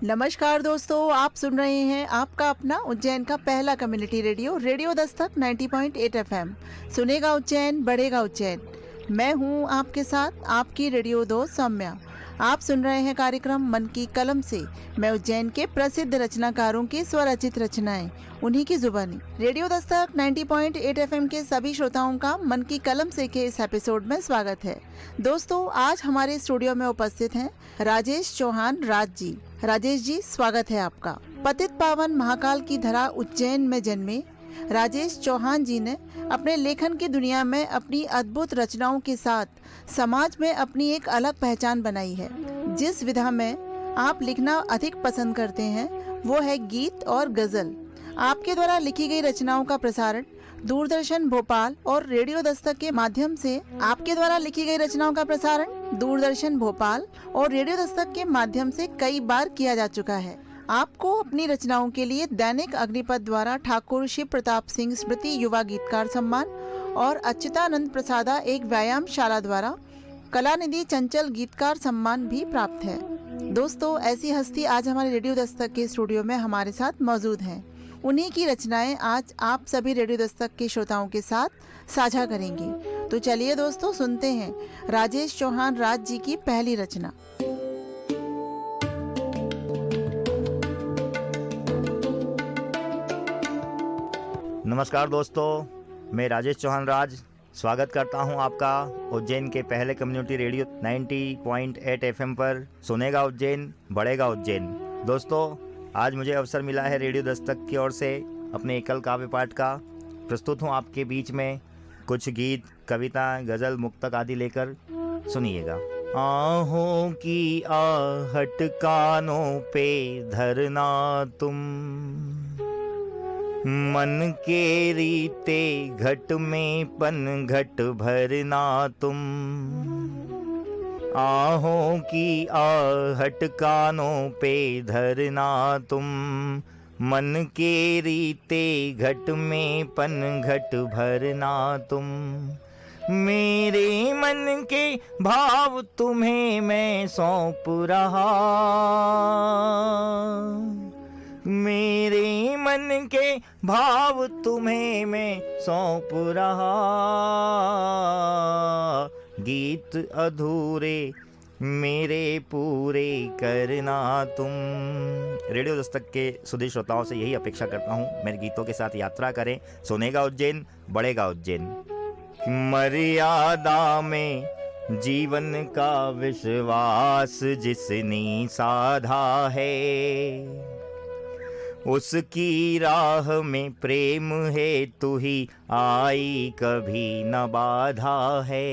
नमस्कार दोस्तों, आप सुन रहे हैं आपका अपना उज्जैन का पहला community radio radio Dastak 90.8 FM. सुनेगा उज्जैन, बढ़ेगा उज्जैन। मैं हूं आपके साथ आपकी रेडियो दोस्त सौम्या। आप सुन रहे हैं कार्यक्रम मन की कलम से। मैं उज्जैन के प्रसिद्ध रचनाकारों की स्वरचित रचनाएं, उन्हीं की जुबानी। रेडियो दस्तक 90.8 एफएम के सभी श्रोताओं का मन की कलम से के इस एपिसोड में स्वागत है। दोस्तों, आज हमारे स्टूडियो में उपस्थित हैं राजेश चौहान राज जी। राजेश जी, स्वागत है आपका। पतित पावन महाकाल की धरा उज्जैन में जन्मे राजेश चौहान जी ने अपने लेखन की दुनिया में अपनी अद्भुत रचनाओं के साथ समाज में अपनी एक अलग पहचान बनाई है। जिस विधा में आप लिखना अधिक पसंद करते हैं वो है गीत और गजल। आपके द्वारा लिखी गई रचनाओं का प्रसारण दूरदर्शन भोपाल और रेडियो दस्तक के माध्यम से कई बार किया जा चुका है। आपको अपनी रचनाओं के लिए दैनिक अग्निपथ द्वारा ठाकुर शिव प्रताप सिंह स्मृति युवा गीतकार सम्मान और अच्युतानंद प्रसादा एक व्यायाम शाला द्वारा कलानिधि चंचल गीतकार सम्मान भी प्राप्त है। दोस्तों, ऐसी हस्ती आज हमारे रेडियो दस्तक के स्टूडियो में हमारे साथ मौजूद हैं। उन्हीं की रचनाएं आज आप सभी रेडियो दस्तक के श्रोताओं के साथ साझा करेंगे। तो चलिए दोस्तों, सुनते हैं राजेश चौहान राज जी की पहली रचना। नमस्कार दोस्तों, मैं राजेश चौहान राज स्वागत करता हूं आपका उज्जैन के पहले कम्युनिटी रेडियो 90.8 एफएम पर। सुनेगा उज्जैन, बढ़ेगा उज्जैन। दोस्तों, आज मुझे अवसर मिला है रेडियो दस्तक की ओर से अपने एकल काव्य पाठ का। प्रस्तुत हूं आपके बीच में कुछ गीत, कविता, गज़ल, मुक्तक आदि लेकर। सुनिएगा। आहों की आहट कानों पे धरना तुम, मन के रीते घट में पन घट भरना तुम। आहों की आहट कानों पे धरना तुम, मन के रीते घट में पन घट भरना तुम। मेरे मन के भाव तुम्हें मैं सौंप रहा, मेरे मन के भाव तुम्हें मैं सौंप रहा। गीत अधूरे मेरे पूरे करना तुम। रेडियो दस्तक के सुधी श्रोताओं से यही अपेक्षा करता हूँ, मेरे गीतों के साथ यात्रा करें। सुनेगा उज्जैन, बढ़ेगा उज्जैन। मर्यादा में जीवन का विश्वास जिसने साधा है, उसकी राह में प्रेम है तू ही आई कभी न बाधा है।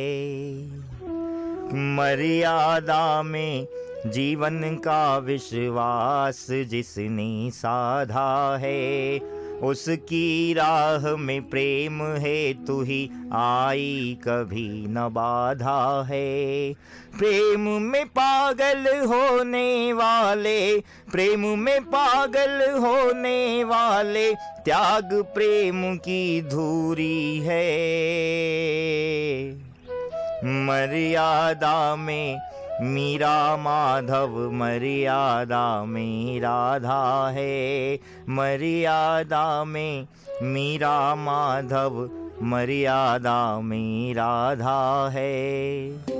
मर्यादा में जीवन का विश्वास जिसने साधा है, उसकी राह में प्रेम है तू ही आई कभी न बाधा है। प्रेम में पागल होने वाले, प्रेम में पागल होने वाले, त्याग प्रेम की धूरी है। मर्यादा में मीरा माधव, मर्यादा में राधा है। मर्यादा में मीरा माधव, मर्यादा में राधा है।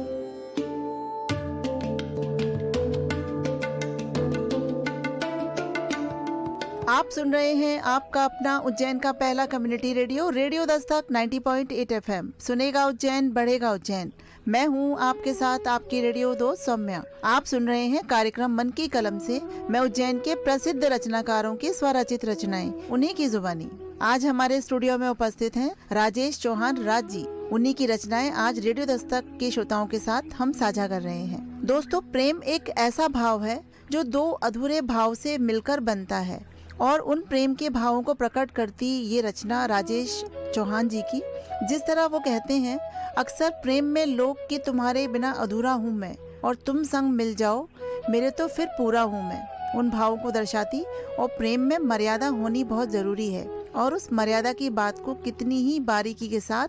आप सुन रहे हैं आपका अपना उज्जैन का पहला community radio radio Dastak 90.8 FM. सुनेगा उज्जैन, बढ़ेगा उज्जैन। मैं हूं आपके साथ आपकी रेडियो दोस्त सौम्या। आप सुन रहे हैं कार्यक्रम मन की कलम से। मैं उज्जैन के प्रसिद्ध रचनाकारों की स्वरचित रचनाएं, उन्हीं की जुबानी। आज हमारे स्टूडियो में उपस्थित हैं राजेश चौहान राज जी। उन्हीं की रचनाएं आज रेडियो दस्तक के श्रोताओं के साथ हम साझा कर रहे हैं। दोस्तों, प्रेम एक ऐसा भाव है जो दो अधूरे भाव से मिलकर बनता है और उन प्रेम के भावों को प्रकट करती ये रचना राजेश चौहान जी की। जिस तरह वो कहते हैं, अक्सर प्रेम में लोग कि तुम्हारे बिना अधूरा हूँ मैं, और तुम संग मिल जाओ मेरे तो फिर पूरा हूँ मैं। उन भावों को दर्शाती और प्रेम में मर्यादा होनी बहुत ज़रूरी है, और उस मर्यादा की बात को कितनी ही बारीकी के साथ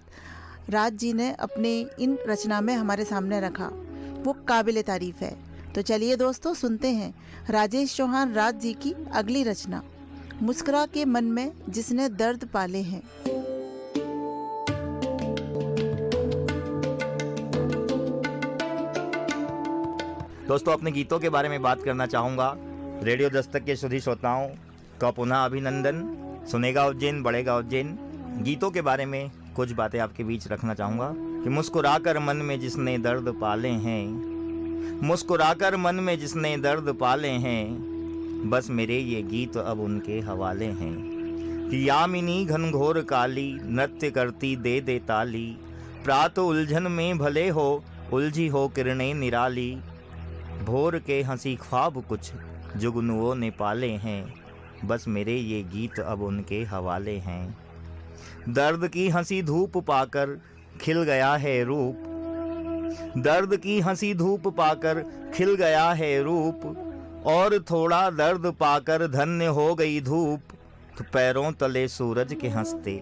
राज जी ने अपने इन रचना में हमारे सामने रखा, वो काबिल तारीफ है। तो तो चलिए दोस्तों सुनते हैं राजेश चौहान राज जी की अगली रचना, मुस्कुरा के मन में जिसने दर्द पाले हैं। दोस्तों, अपने गीतों के बारे में बात करना चाहूँगा। रेडियो दस्तक के सुधी श्रोताओं का पुनः अभिनंदन। सुनेगा उज्जैन बढ़ेगा उज्जैन गीतों के बारे में कुछ बातें आपके बीच रखना चाहूँगा कि मुस्कुराकर मन में जिसने दर्द पाले हैं, मुस्कुराकर मन में जिसने दर्द पाले हैं, बस मेरे ये गीत अब उनके हवाले हैं। कि यामिनी घनघोर काली नृत्य करती दे दे ताली, प्रात उलझन में भले हो उलझी हो किरणें निराली, भोर के हंसी ख्वाब कुछ जुगनुओं ने पाले हैं, बस मेरे ये गीत अब उनके हवाले हैं। दर्द की हंसी धूप पाकर खिल गया है रूप, दर्द की हंसी धूप पाकर खिल गया है रूप, और थोड़ा दर्द पाकर धन्य हो गई धूप। तो पैरों तले सूरज के हंसते,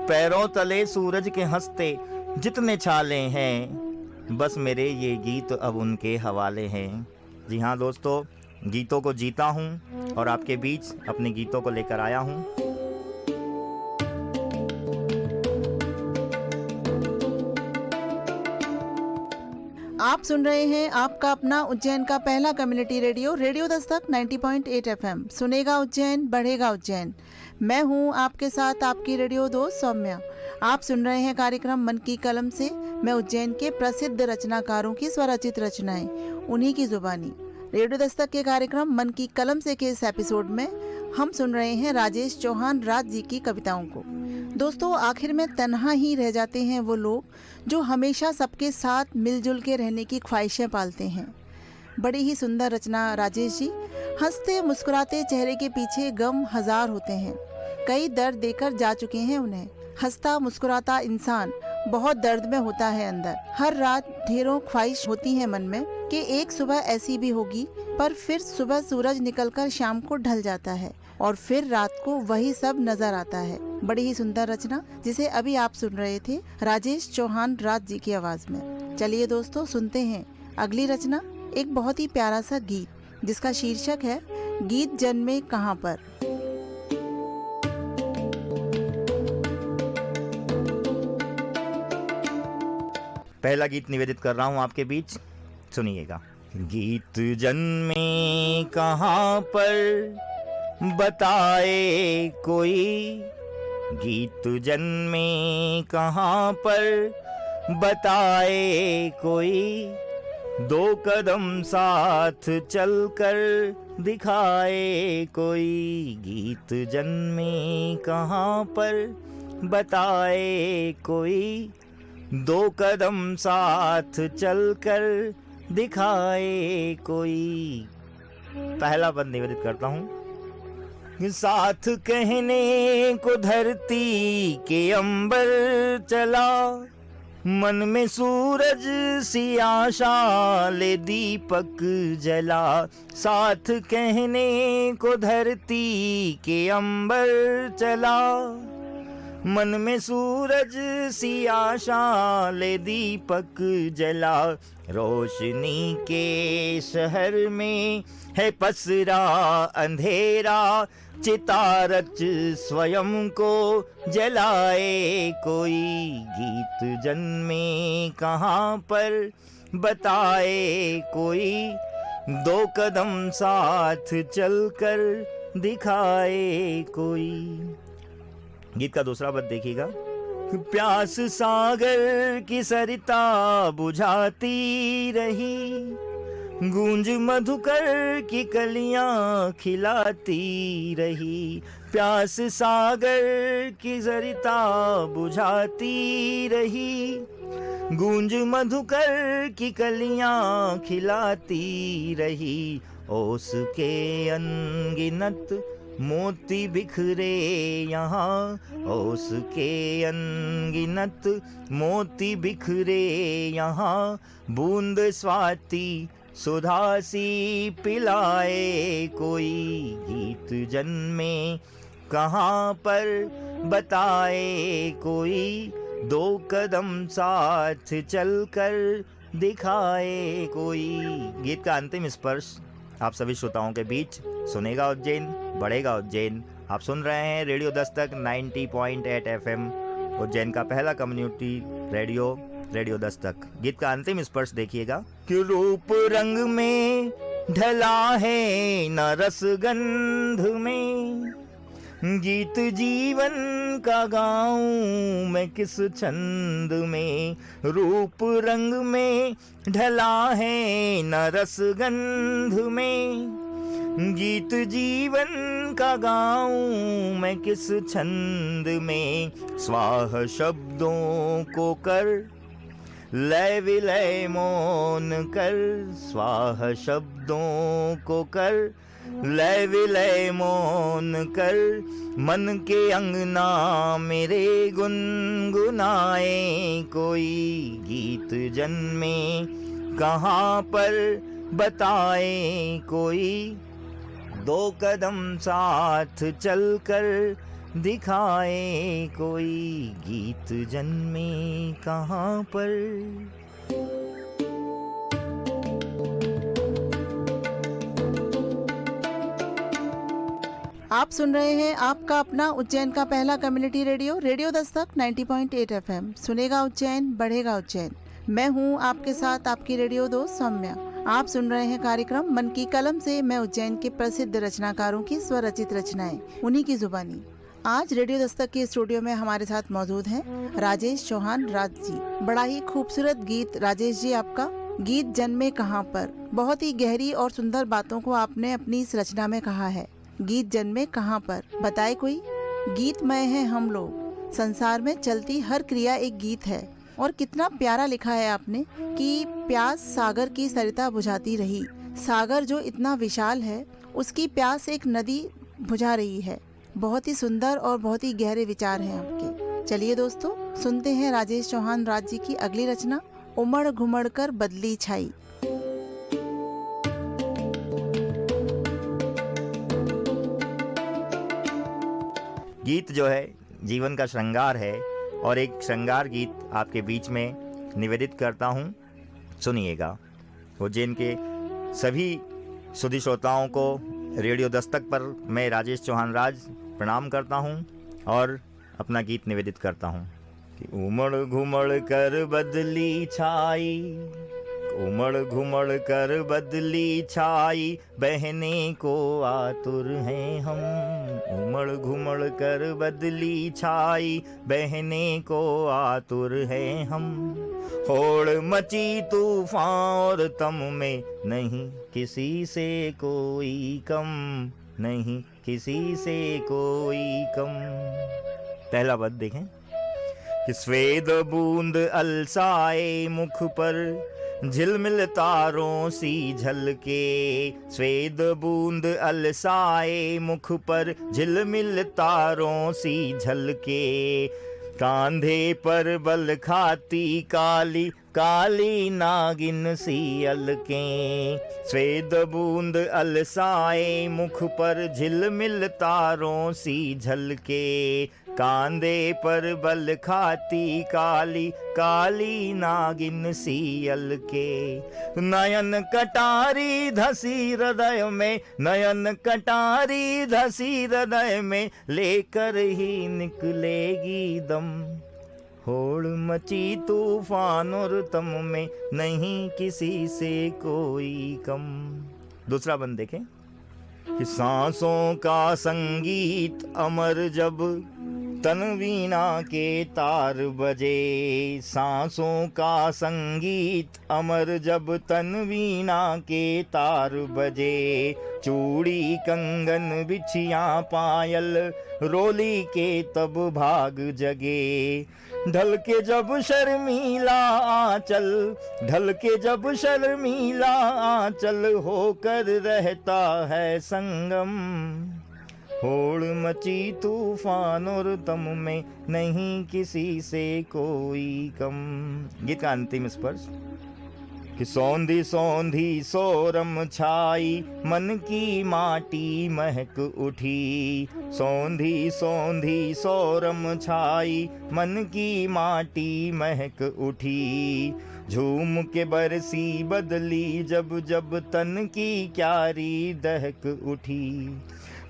पैरों तले सूरज के हंसते जितने छाले हैं, बस मेरे ये गीत अब उनके हवाले हैं। जी हाँ दोस्तों, गीतों को जीता हूँ और आपके बीच अपने गीतों को लेकर आया हूँ। आप सुन रहे हैं आपका अपना उज्जैन का पहला community radio, radio Dastak 90.8 FM। सुनेगा उज्जैन बढ़ेगा उज्जैन। मैं हूं आपके साथ आपकी रेडियो दोस्त सौम्या। आप सुन रहे हैं कार्यक्रम मन की कलम से। मैं उज्जैन के प्रसिद्ध रचनाकारों की स्वरचित रचनाएं उन्हीं की जुबानी। रेडियो दस्तक के कार्यक्रम मन की कलम से के इस एपिसोड में हम सुन रहे हैं राजेश चौहान राज जी की कविताओं को। दोस्तों, आखिर में तन्हा ही रह जाते हैं वो लोग जो हमेशा सबके साथ मिलजुल के रहने की ख्वाहिशें पालते हैं। बड़ी ही सुंदर रचना राजेश जी। हंसते मुस्कुराते चेहरे के पीछे गम हजार होते हैं, कई दर्द देकर जा चुके हैं उन्हें। हंसता मुस्कुराता इंसान बहुत दर्द में होता है अंदर। हर रात ढेरों ख्वाहिश होती है मन में कि एक सुबह ऐसी भी होगी, पर फिर सुबह सूरज निकलकर शाम को ढल जाता है और फिर रात को वही सब नजर आता है। बड़ी ही सुंदर रचना जिसे अभी आप सुन रहे थे राजेश चौहान राज जी की आवाज में। चलिए दोस्तों सुनते हैं अगली रचना, एक बहुत ही प्यारा सा गीत जिसका शीर्षक है गीत जन्मे कहाँ पर। पहला गीत निवेदित कर रहा हूँ आपके बीच, सुनिएगा। गीत जन्मे कहाँ पर बताए कोई, गीत जन्मे कहाँ पर बताए कोई, दो कदम साथ चलकर दिखाए कोई। गीत जन्मे कहाँ पर बताए कोई, दो कदम साथ चलकर दिखाए कोई। पहला बंद निवेदित करता हूँ। साथ कहने को धरती के अंबर चला, मन में सूरज सी आशा ले दीपक जला। साथ कहने को धरती के अंबर चला, मन में सूरज सी आशा ले दीपक जला। रोशनी के शहर में है पसरा अंधेरा, चितारच स्वयं को जलाए कोई। गीत जन्मे कहाँ पर बताए कोई, दो कदम साथ चलकर दिखाए कोई। गीत का दूसरा पद देखिएगा। प्यास सागर की सरिता बुझाती रही, गूंज मधुकर की कलियां खिलाती रही। प्यास सागर की सरिता बुझाती रही, गूंज मधुकर की कलियां खिलाती रही। ओस के अनगिनत मोती बिखरे यहाँ, ओस के अनगिनत मोती बिखरे यहाँ। बूंद स्वाति सुधा सी पिलाए कोई, गीत जन्मे कहाँ पर बताए कोई। दो कदम साथ चलकर दिखाए कोई। गीत का अंतिम स्पर्श आप सभी श्रोताओं के बीच। सुनेगा उज्जैन बढ़ेगा उज्जैन। आप सुन रहे हैं रेडियो दस्तक 90.8 FM, उज्जैन का पहला कम्युनिटी रेडियो, रेडियो दस्तक। गीत का अंतिम स्पर्श देखिएगा कि रूप रंग में ढला है न रसगंध में, गीत जीवन का गाऊं मैं किस छंद में। रूप रंग में ढला है न रसगंध में, गीत जीवन का गाऊं मैं किस छंद में। स्वाह शब्दों को कर लय विलय मौन कर, स्वाह शब्दों को कर लय विलय मौन कर। मन के अंगना मेरे गुनगुनाए कोई, गीत जन्मे कहाँ पर बताए कोई। दो कदम साथ चलकर दिखाए कोई, गीत जन्मे कहाँ पर। आप सुन रहे हैं आपका अपना उज्जैन का पहला community radio, radio Dastak 90.8 FM। सुनेगा उज्जैन बढ़ेगा उज्जैन। मैं हूं आपके साथ आपकी रेडियो दोस्त सौम्या। आप सुन रहे हैं कार्यक्रम मन की कलम से। मैं उज्जैन के प्रसिद्ध रचनाकारों की स्वरचित रचनाएं, उन्हीं की जुबानी। आज रेडियो दस्तक के स्टूडियो में हमारे साथ मौजूद हैं राजेश चौहान राज जी। बड़ा ही खूबसूरत गीत राजेश जी आपका, गीत जन्मे कहाँ पर। बहुत ही गहरी और सुंदर बातों को आपने अपनी इस रचना में कहा है। गीत जन्मे कहाँ पर, बताए कोई। गीतमय है हम लोग, संसार में चलती हर क्रिया एक गीत है। और कितना प्यारा लिखा है आपने कि प्यास सागर की सरिता बुझाती रही। सागर जो इतना विशाल है, उसकी प्यास एक नदी बुझा रही है। बहुत ही सुंदर और बहुत ही गहरे विचार हैं आपके। चलिए दोस्तों, सुनते हैं राजेश चौहान राज जी की अगली रचना, उमड़ घुमड़ कर बदली छाई। गीत जो है जीवन का श्रृंगार है, और एक श्रृंगार गीत आपके बीच में निवेदित करता हूँ, सुनिएगा। उज्जैन के सभी सुधी श्रोताओं को रेडियो दस्तक पर मैं राजेश चौहान राज प्रणाम करता हूँ और अपना गीत निवेदित करता हूँ कि उमड़ घुमड़ कर बदली छाई, उमड़ घुमड़ कर बदली छाई, बहने को आतुर हैं हम। उमड़ घुमड़ कर बदली छाई, बहने को आतुर हैं हम। होड़ मची तूफान और तम में, नहीं किसी से कोई कम, नहीं किसी से कोई कम। पहला पद देखें कि स्वेद बूंद अलसाए मुख पर, झिलमिल तारों सी झलके। स्वेद बूंद अलसाए मुख पर, झिलमिल तारों सी झलके। कांधे पर बल खाती काली काली नागिन सी अलकें। स्वेद बूंद अलसाए मुख पर, झिलमिल तारों सी झलके। कांधे पर बल खाती काली काली नागिन सी अलके। नयन कटारी धसी हृदय में, नयन कटारी धसी हृदय में, लेकर ही निकलेगी दम। होड़ मची तूफान और तम में, नहीं किसी से कोई कम। दूसरा बंद देखें कि सांसों का संगीत अमर जब, तन वीणा के तार बजे। सांसों का संगीत अमर जब, तन वीणा के तार बजे। चूड़ी कंगन बिछिया पायल, रोली के तब भाग जगे। ढल के जब शर्मीला आंचल, ढल के जब शर्मीला आंचल, होकर रहता है संगम। होड़ मची तूफान और तम में, नहीं किसी से कोई कम। गीत का अंतिम स्पर्श कि सौंधी सौंधी सोरम छाई, मन की माटी महक उठी। सौंधी सौंधी सोरम छाई, मन की माटी महक उठी। झूम के बरसी बदली जब जब तन की क्यारी दहक उठी।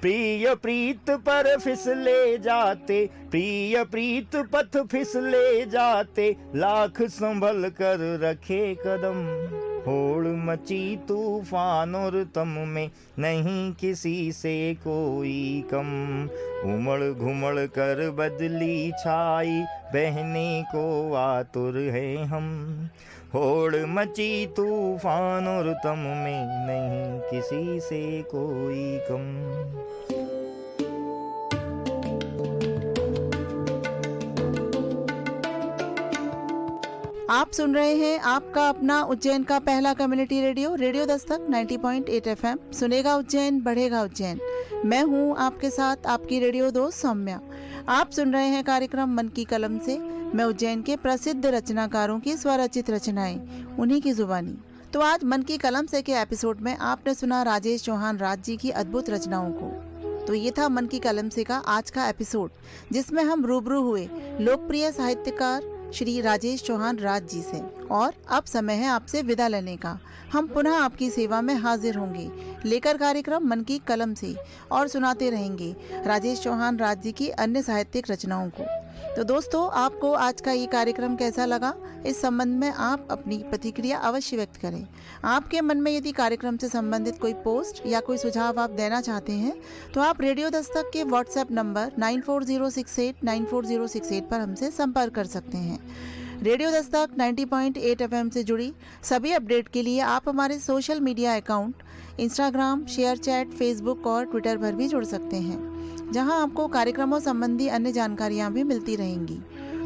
प्रिय प्रीत पर फिसले जाते, प्रिय प्रीत पथ फिसले जाते, लाख संभल कर रखे कदम। होड़ मची तूफान और तम में नहीं किसी से कोई कम। उमड़ घुमड़ कर बदली छाई, बहने को आतुर हैं हम। होड़ मची तूफान और तम में नहीं किसी से कोई कम। आप सुन रहे हैं आपका अपना उज्जैन का पहला community radio, radio Dastak 90.8 FM। सुनेगा उज्जैन, बढ़ेगा उज्जैन। मैं हूं आपके साथ आपकी रेडियो दोस्त सौम्या। आप सुन रहे हैं कार्यक्रम मन की कलम से। मैं उज्जैन के प्रसिद्ध रचनाकारों की स्वरचित रचनाएं, उन्हीं की जुबानी। तो आज मन की कलम से के एपिसोड में आपने सुना राजेश चौहान राज जी की अद्भुत रचनाओं को। तो ये था मन की कलम से का आज का एपिसोड, जिसमें हम रूबरू हुए लोकप्रिय साहित्यकार श्री राजेश चौहान राज जी से। और अब समय है आपसे विदा लेने का। हम पुनः आपकी सेवा में हाजिर होंगे लेकर कार्यक्रम मन की कलम से, और सुनाते रहेंगे राजेश चौहान राज जी की अन्य साहित्यिक रचनाओं को। तो दोस्तों, आपको आज का ये कार्यक्रम कैसा लगा, इस संबंध में आप अपनी प्रतिक्रिया अवश्य व्यक्त करें। आपके मन में यदि कार्यक्रम से संबंधित कोई पोस्ट या कोई सुझाव आप देना चाहते हैं तो आप रेडियो दस्तक के व्हाट्सएप नंबर 9406894068 पर हमसे संपर्क कर सकते हैं। रेडियो दस्तक 90.8 FM से जुड़ी सभी अपडेट के लिए आप हमारे social media account Instagram, share chat, Facebook और ट्विटर पर भी जुड़ सकते हैं, जहां आपको कार्यक्रमों संबंधी अन्य जानकारियां भी मिलती रहेंगी।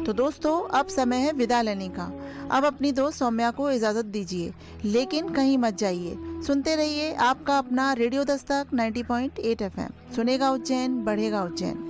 तो दोस्तों, अब समय है विदा लेने का। अब अपनी दोस्त सौम्या को इजाज़त दीजिए, लेकिन कहीं मत जाइए। सुनते रहिए आपका अपना रेडियो दस्तक 90.8 FM। सुनेगा उज्जैन, बढ़ेगा उज्जैन।